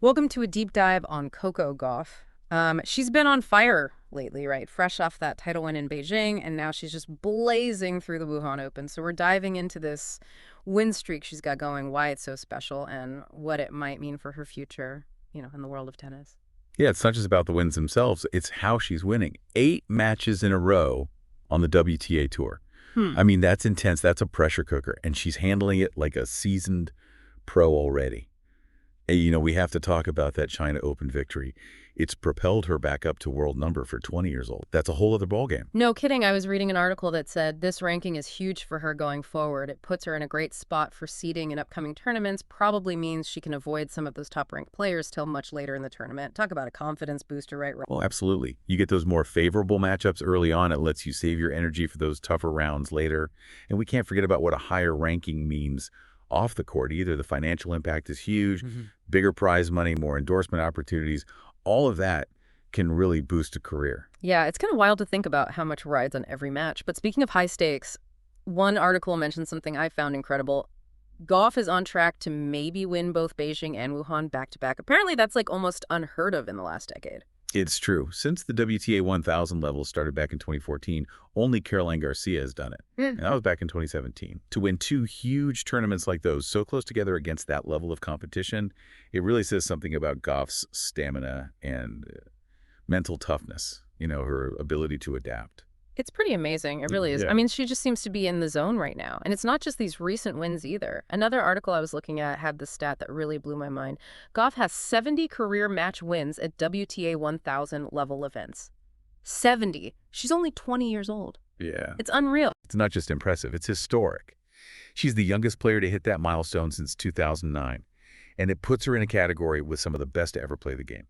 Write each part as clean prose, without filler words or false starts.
Welcome to a deep dive on Coco Gauff. She's been on fire lately, right? Fresh off that title win in Beijing, and now she's just blazing through the Wuhan Open. So we're diving into this win streak she's got going, why it's so special, and what it might mean for her future, in the world of tennis. Yeah, it's not just about the wins themselves, it's how she's winning. 8 matches in a row on the WTA Tour. Hmm. I mean, that's intense. That's a pressure cooker, and she's handling it like a seasoned pro already. And, we have to talk about that China Open victory. It's propelled her back up to world number for 20 years old. That's a whole other ballgame. No kidding. I was reading an article that said this ranking is huge for her going forward. It puts her in a great spot for seeding in upcoming tournaments, probably means she can avoid some of those top-ranked players till much later in the tournament. Talk about a confidence booster, right? Well, absolutely. You get those more favorable matchups early on. It lets you save your energy for those tougher rounds later. And we can't forget about what a higher ranking means off the court either. The financial impact is huge, bigger prize money, more endorsement opportunities. All of that can really boost a career. Yeah, it's kind of wild to think about how much rides on every match. But speaking of high stakes, one article mentioned something I found incredible. Goff is on track to maybe win both Beijing and Wuhan back-to-back. Apparently, that's like almost unheard of in the last decade. It's true. Since the WTA 1000 levels started back in 2014, only Caroline Garcia has done it. And that was back in 2017. To win 2 huge tournaments like those so close together against that level of competition, it really says something about Goff's stamina and mental toughness, her ability to adapt. It's pretty amazing. It really is. Yeah. I mean, she just seems to be in the zone right now. And it's not just these recent wins either. Another article I was looking at had the stat that really blew my mind. Goff has 70 career match wins at WTA 1000 level events. 70. She's only 20 years old. Yeah. It's unreal. It's not just impressive, it's historic. She's the youngest player to hit that milestone since 2009, and it puts her in a category with some of the best to ever play the game.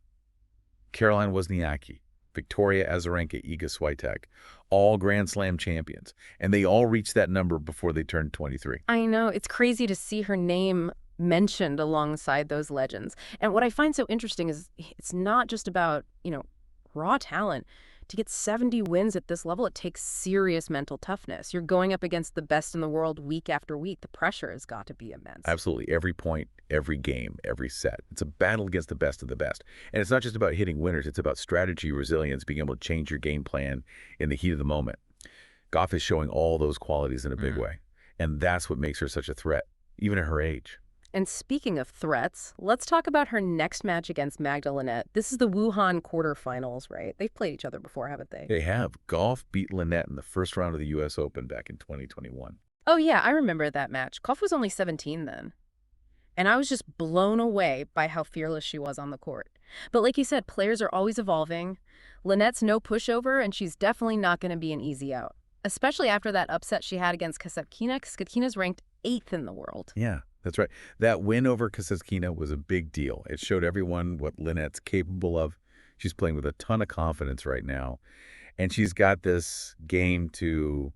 Caroline Wozniacki, Victoria Azarenka, Iga Swiatek, all Grand Slam champions, and they all reached that number before they turned 23. I know. It's crazy to see her name mentioned alongside those legends. And what I find so interesting is it's not just about, raw talent. To get 70 wins at this level, it takes serious mental toughness. You're going up against the best in the world week after week. The pressure has got to be immense. Absolutely. Every point, every game, every set. It's a battle against the best of the best. And it's not just about hitting winners. It's about strategy, resilience, being able to change your game plan in the heat of the moment. Goff is showing all those qualities in a big way. And that's what makes her such a threat, even at her age. And speaking of threats, let's talk about her next match against Magda Linette. This is the Wuhan quarterfinals, right? They've played each other before, haven't they? They have. Goff beat Linette in the first round of the U.S. Open back in 2021. Oh, yeah, I remember that match. Goff was only 17 then. And I was just blown away by how fearless she was on the court. But like you said, players are always evolving. Linette's no pushover, and she's definitely not going to be an easy out, especially after that upset she had against Kasatkina. Kasatkina's ranked 8th in the world. Yeah, that's right. That win over Kasatkina was a big deal. It showed everyone what Linette's capable of. She's playing with a ton of confidence right now. And she's got this game to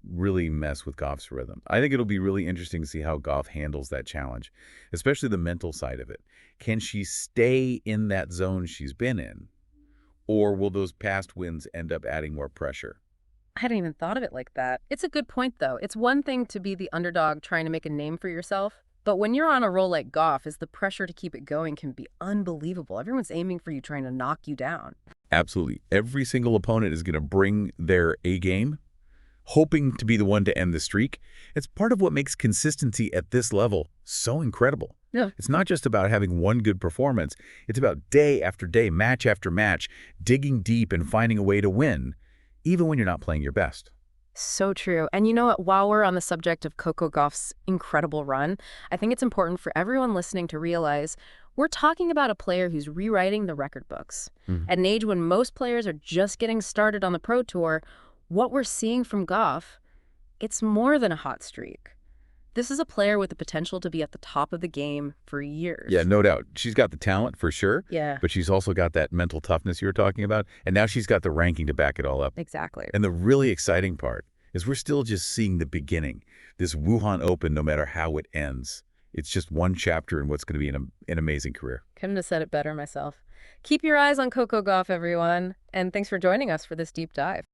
really mess with Goff's rhythm. I think it'll be really interesting to see how Goff handles that challenge, especially the mental side of it. Can she stay in that zone she's been in, or will those past wins end up adding more pressure? I hadn't even thought of it like that. It's a good point, though. It's one thing to be the underdog trying to make a name for yourself, but when you're on a roll like Goff, is the pressure to keep it going can be unbelievable. Everyone's aiming for you, trying to knock you down. Absolutely. Every single opponent is going to bring their A game, hoping to be the one to end the streak. It's part of what makes consistency at this level so incredible. Yeah. It's not just about having one good performance. It's about day after day, match after match, digging deep and finding a way to win, even when you're not playing your best. So true. And you know what? While we're on the subject of Coco Gauff's incredible run, I think it's important for everyone listening to realize we're talking about a player who's rewriting the record books. At an age when most players are just getting started on the Pro Tour, what we're seeing from Gauff, it's more than a hot streak. This is a player with the potential to be at the top of the game for years. Yeah, no doubt. She's got the talent for sure. Yeah. But she's also got that mental toughness you were talking about. And now she's got the ranking to back it all up. Exactly. And the really exciting part is we're still just seeing the beginning. This Wuhan Open, no matter how it ends, it's just one chapter in what's going to be an amazing career. Couldn't have said it better myself. Keep your eyes on Coco Gauff, everyone. And thanks for joining us for this deep dive.